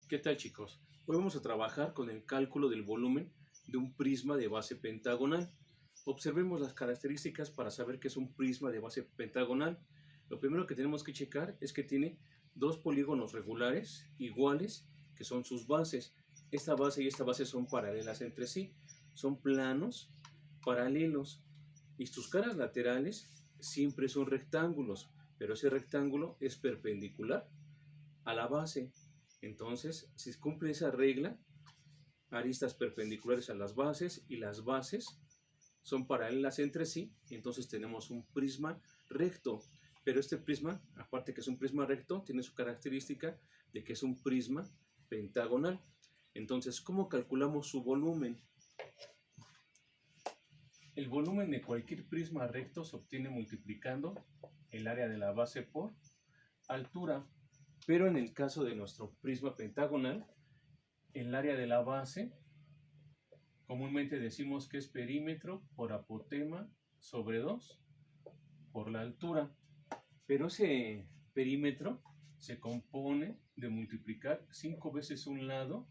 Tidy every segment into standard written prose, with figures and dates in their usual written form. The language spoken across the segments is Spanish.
¿Qué tal, chicos? Hoy vamos a trabajar con el cálculo del volumen de un prisma de base pentagonal. Observemos las características para saber qué es un prisma de base pentagonal. Lo primero que tenemos que checar es que tiene dos polígonos regulares iguales, que son sus bases. Esta base y esta base son paralelas entre sí, son planos paralelos, y sus caras laterales siempre son rectángulos, pero ese rectángulo es perpendicular a la base. Entonces, si cumple esa regla, aristas perpendiculares a las bases y las bases son paralelas entre sí, entonces tenemos un prisma recto. Pero este prisma, aparte que es un prisma recto, tiene su característica de que es un prisma pentagonal. Entonces, ¿cómo calculamos su volumen? El volumen de cualquier prisma recto se obtiene multiplicando el área de la base por altura. Pero en el caso de nuestro prisma pentagonal, el área de la base comúnmente decimos que es perímetro por apotema sobre 2 por la altura. Pero ese perímetro se compone de multiplicar 5 veces un lado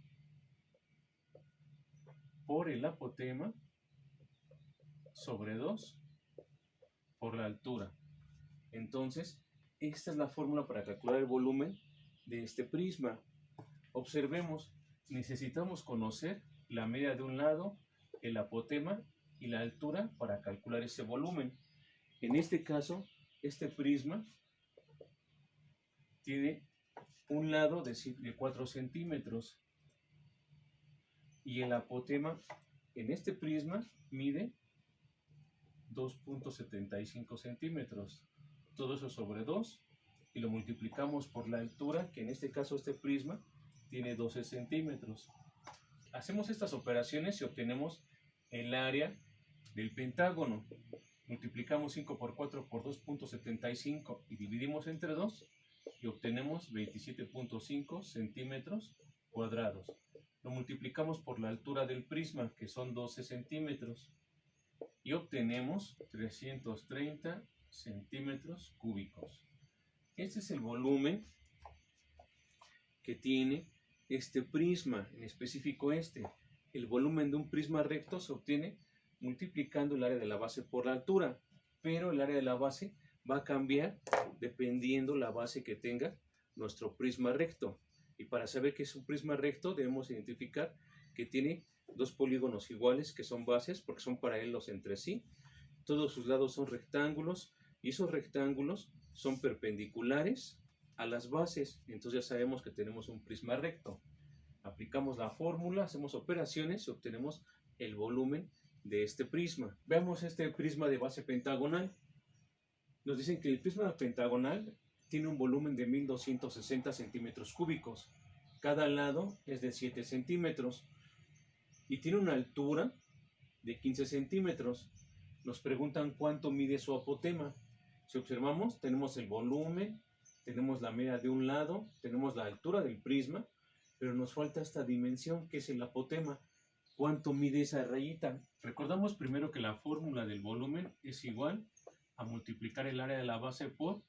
por el apotema sobre 2 por la altura. Entonces, esta es la fórmula para calcular el volumen de este prisma. Observemos, necesitamos conocer la media de un lado, el apotema y la altura para calcular ese volumen. En este caso, este prisma tiene un lado de 4 centímetros y el apotema en este prisma mide 2.75 centímetros. Todo eso sobre 2 y lo multiplicamos por la altura, que en este caso este prisma tiene 12 centímetros. Hacemos estas operaciones y obtenemos el área del pentágono. Multiplicamos 5 por 4 por 2.75 y dividimos entre 2 y obtenemos 27.5 centímetros cuadrados. Lo multiplicamos por la altura del prisma, que son 12 centímetros, y obtenemos 330 centímetros cúbicos. Este es el volumen que tiene este prisma, en específico este. El volumen de un prisma recto se obtiene multiplicando el área de la base por la altura, pero el área de la base va a cambiar dependiendo la base que tenga nuestro prisma recto. Y para saber que es un prisma recto debemos identificar que tiene dos polígonos iguales, que son bases porque son paralelos entre sí. Todos sus lados son rectángulos y esos rectángulos son perpendiculares a las bases. Entonces ya sabemos que tenemos un prisma recto. Aplicamos la fórmula, hacemos operaciones y obtenemos el volumen de este prisma. Veamos este prisma de base pentagonal. Nos dicen que el prisma pentagonal tiene un volumen de 1260 centímetros cúbicos. Cada lado es de 7 centímetros y tiene una altura de 15 centímetros. Nos preguntan cuánto mide su apotema. Si observamos, tenemos el volumen, tenemos la media de un lado, tenemos la altura del prisma, pero nos falta esta dimensión que es el apotema. ¿Cuánto mide esa rayita? Recordamos primero que la fórmula del volumen es igual a multiplicar el área de la base por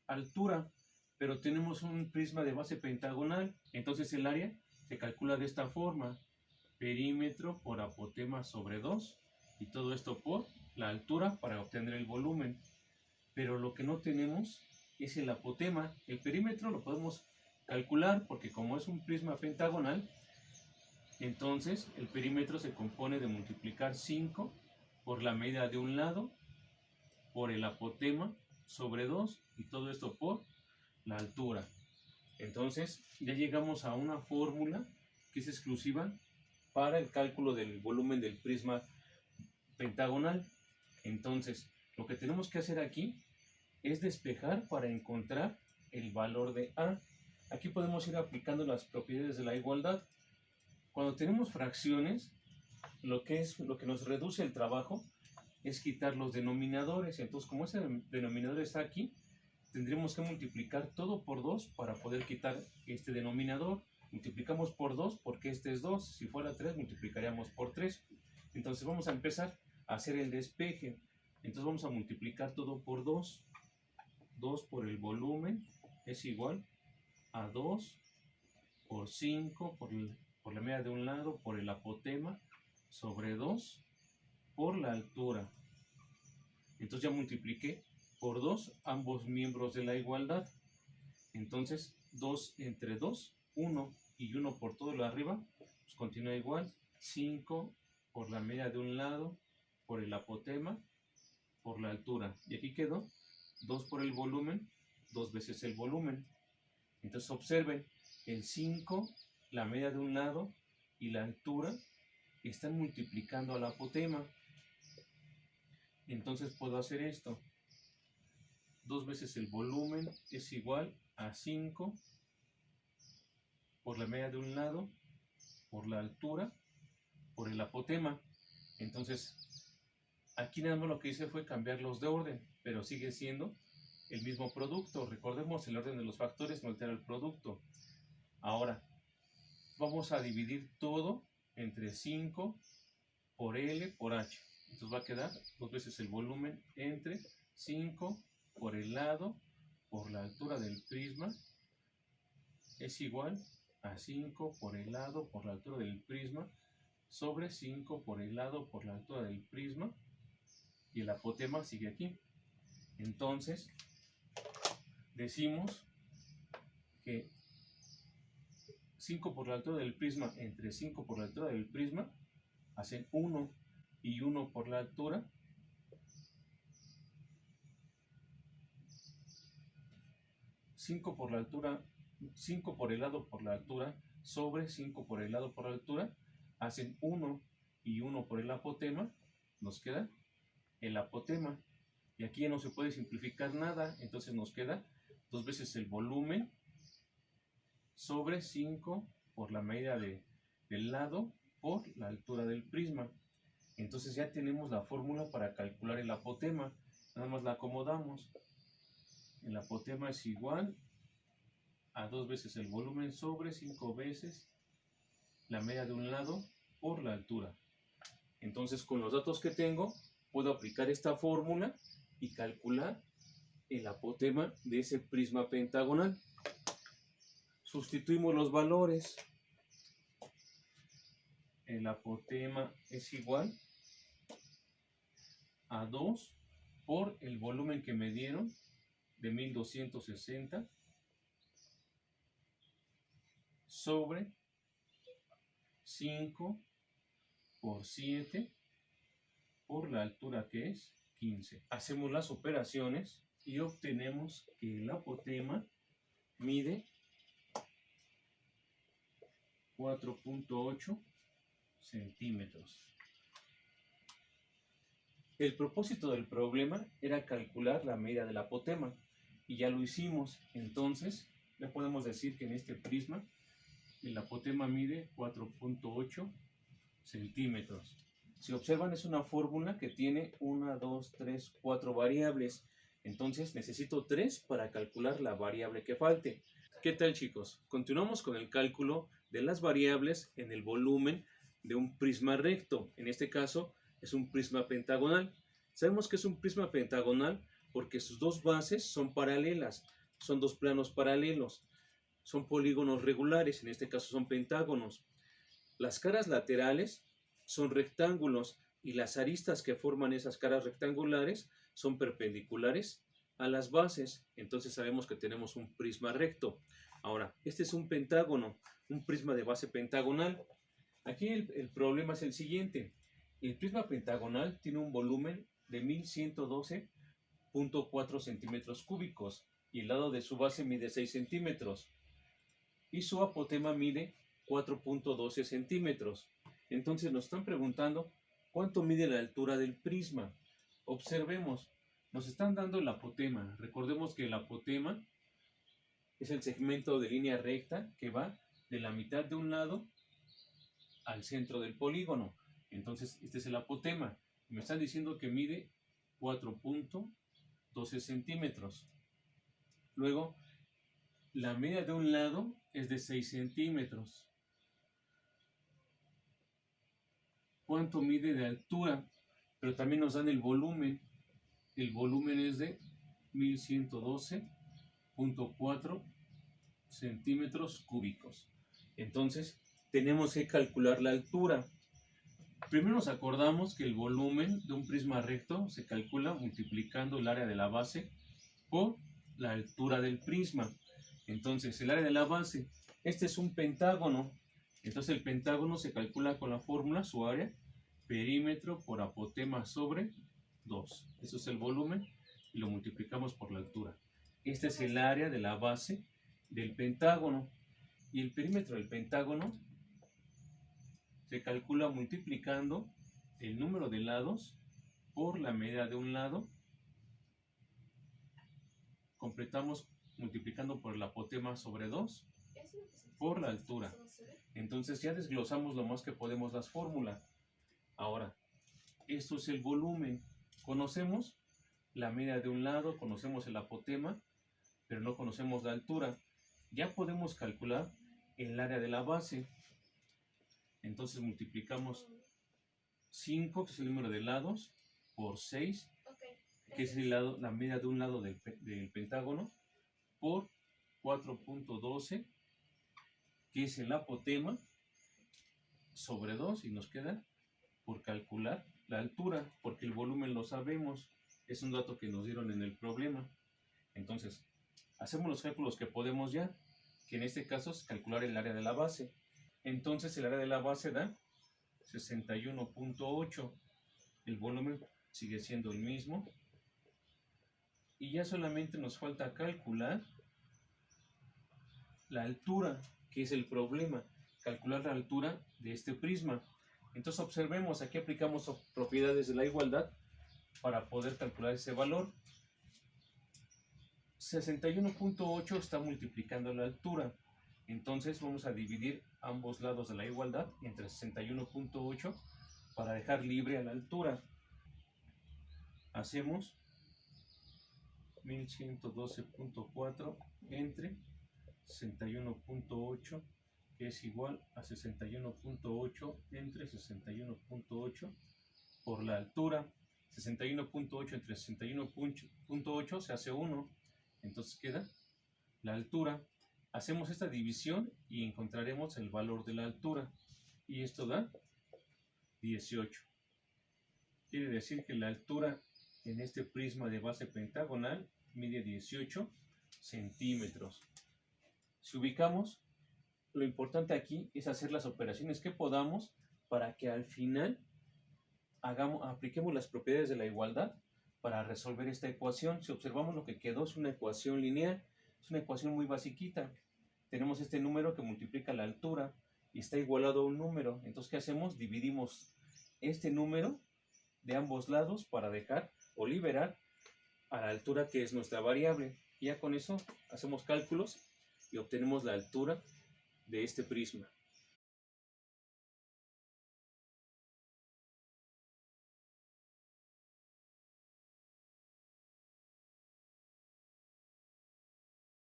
altura, pero tenemos un prisma de base pentagonal, entonces el área se calcula de esta forma: perímetro por apotema sobre 2 y todo esto por la altura para obtener el volumen. Pero lo que no tenemos es el apotema. El perímetro lo podemos calcular porque como es un prisma pentagonal, entonces el perímetro se compone de multiplicar 5 por la media de un lado por el apotema sobre 2 y todo esto por la altura. Entonces ya llegamos a una fórmula que es exclusiva para el cálculo del volumen del prisma pentagonal. Entonces lo que tenemos que hacer aquí es despejar para encontrar el valor de A. Aquí podemos ir aplicando las propiedades de la igualdad. Cuando tenemos fracciones, lo que nos reduce el trabajo es quitar los denominadores. Entonces, como ese denominador está aquí, tendremos que multiplicar todo por 2 para poder quitar este denominador. Multiplicamos por 2 porque este es 2. Si fuera 3, multiplicaríamos por 3. Entonces vamos a empezar a hacer el despeje. Entonces vamos a multiplicar todo por 2. 2 por el volumen es igual a 2 por 5 por la media de un lado por el apotema sobre 2 por la altura. Entonces ya multipliqué por 2 ambos miembros de la igualdad. Entonces 2 entre 2, 1 y 1 por todo lo arriba, pues continúa igual. 5 por la media de un lado por el apotema por la altura. Y aquí quedó 2 por el volumen, 2 veces el volumen. Entonces observen, el 5, la media de un lado y la altura están multiplicando al apotema. Entonces puedo hacer esto. 2 veces el volumen es igual a 5 por la media de un lado por la altura por el apotema. Entonces aquí nada más lo que hice fue cambiarlos de orden, pero sigue siendo el mismo producto. Recordemos, el orden de los factores no altera el producto. Ahora vamos a dividir todo entre 5 por L por H. Entonces va a quedar 2 veces el volumen entre 5 por el lado por la altura del prisma es igual a 5 por el lado por la altura del prisma sobre 5 por el lado por la altura del prisma, y el apotema sigue aquí. Entonces decimos que 5 por la altura del prisma entre 5 por la altura del prisma hacen 1, y 1 por la altura cinco por la altura, 5 por el lado por la altura sobre 5 por el lado por la altura hacen 1, y 1 por el apotema, nos queda el apotema. Y aquí ya no se puede simplificar nada, entonces nos queda 2 veces el volumen sobre 5 por la medida del lado por la altura del prisma. Entonces ya tenemos la fórmula para calcular el apotema. Nada más la acomodamos. El apotema es igual a 2 veces el volumen sobre 5 veces la media de un lado por la altura. Entonces con los datos que tengo puedo aplicar esta fórmula y calcular el apotema de ese prisma pentagonal. Sustituimos los valores. El apotema es igual a 2 por el volumen que me dieron de 1260 sobre 5 por 7 por la altura que es 15. Hacemos las operaciones y obtenemos que el apotema mide 4.8 centímetros. El propósito del problema era calcular la medida del apotema y ya lo hicimos. Entonces ya podemos decir que en este prisma el apotema mide 4.8 centímetros. Si observan, es una fórmula que tiene 1, 2, 3, 4 variables. Entonces necesito 3 para calcular la variable que falte. ¿Qué tal, chicos? Continuamos con el cálculo de las variables en el volumen de un prisma recto. En este caso es un prisma pentagonal. Sabemos que es un prisma pentagonal porque sus dos bases son paralelas, son dos planos paralelos, son polígonos regulares, en este caso son pentágonos. Las caras laterales son rectángulos y las aristas que forman esas caras rectangulares son perpendiculares a las bases. Entonces sabemos que tenemos un prisma recto. Ahora, este es un pentágono, un prisma de base pentagonal. Aquí el problema es el siguiente. El prisma pentagonal tiene un volumen de 1112.4 centímetros cúbicos y el lado de su base mide 6 centímetros y su apotema mide 4.12 centímetros. Entonces nos están preguntando cuánto mide la altura del prisma. Observemos, nos están dando el apotema. Recordemos que el apotema es el segmento de línea recta que va de la mitad de un lado al centro del polígono. Entonces este es el apotema. Me están diciendo que mide 4.12 centímetros. Luego, la media de un lado es de 6 centímetros. ¿Cuánto mide de altura? Pero también nos dan el volumen. El volumen es de 1112.4 centímetros cúbicos. Entonces, tenemos que calcular la altura. Primero nos acordamos que el volumen de un prisma recto se calcula multiplicando el área de la base por la altura del prisma. Entonces, el área de la base, este es un pentágono. Entonces, el pentágono se calcula con la fórmula, su área, perímetro por apotema sobre 2. Eso es el volumen y lo multiplicamos por la altura. Este es el área de la base del pentágono. Y el perímetro del pentágono se calcula multiplicando el número de lados por la medida de un lado. Completamos multiplicando por el apotema sobre 2 por la altura. Entonces ya desglosamos lo más que podemos las fórmulas. Ahora, esto es el volumen. Conocemos la medida de un lado, conocemos el apotema, pero no conocemos la altura. Ya podemos calcular el área de la base. Entonces multiplicamos 5, que es el número de lados, por 6, que es la medida de un lado del pentágono, por 4.12, que es el apotema, sobre 2, y nos queda por calcular la altura, porque el volumen lo sabemos, es un dato que nos dieron en el problema. Entonces, hacemos los cálculos que podemos ya, que en este caso es calcular el área de la base. Entonces el área de la base da 61.8, el volumen sigue siendo el mismo, y ya solamente nos falta calcular la altura, que es el problema, calcular la altura de este prisma. Entonces observemos, aquí aplicamos propiedades de la igualdad para poder calcular ese valor. 61.8 está multiplicando la altura, entonces vamos a dividir ambos lados de la igualdad entre 61.8 para dejar libre a la altura. Hacemos 1112.4 entre 61.8, que es igual a 61.8 entre 61.8 por la altura. 61.8 entre 61.8 se hace 1, entonces queda la altura. Hacemos esta división y encontraremos el valor de la altura, y esto da 18. Quiere decir que la altura en este prisma de base pentagonal mide 18 centímetros. Si ubicamos, lo importante aquí es hacer las operaciones que podamos para que al final apliquemos las propiedades de la igualdad para resolver esta ecuación. Si observamos, lo que quedó es una ecuación lineal, es una ecuación muy basiquita. Tenemos este número que multiplica la altura y está igualado a un número. Entonces, ¿qué hacemos? Dividimos este número de ambos lados para dejar o liberar a la altura, que es nuestra variable. Y ya con eso hacemos cálculos y obtenemos la altura de este prisma.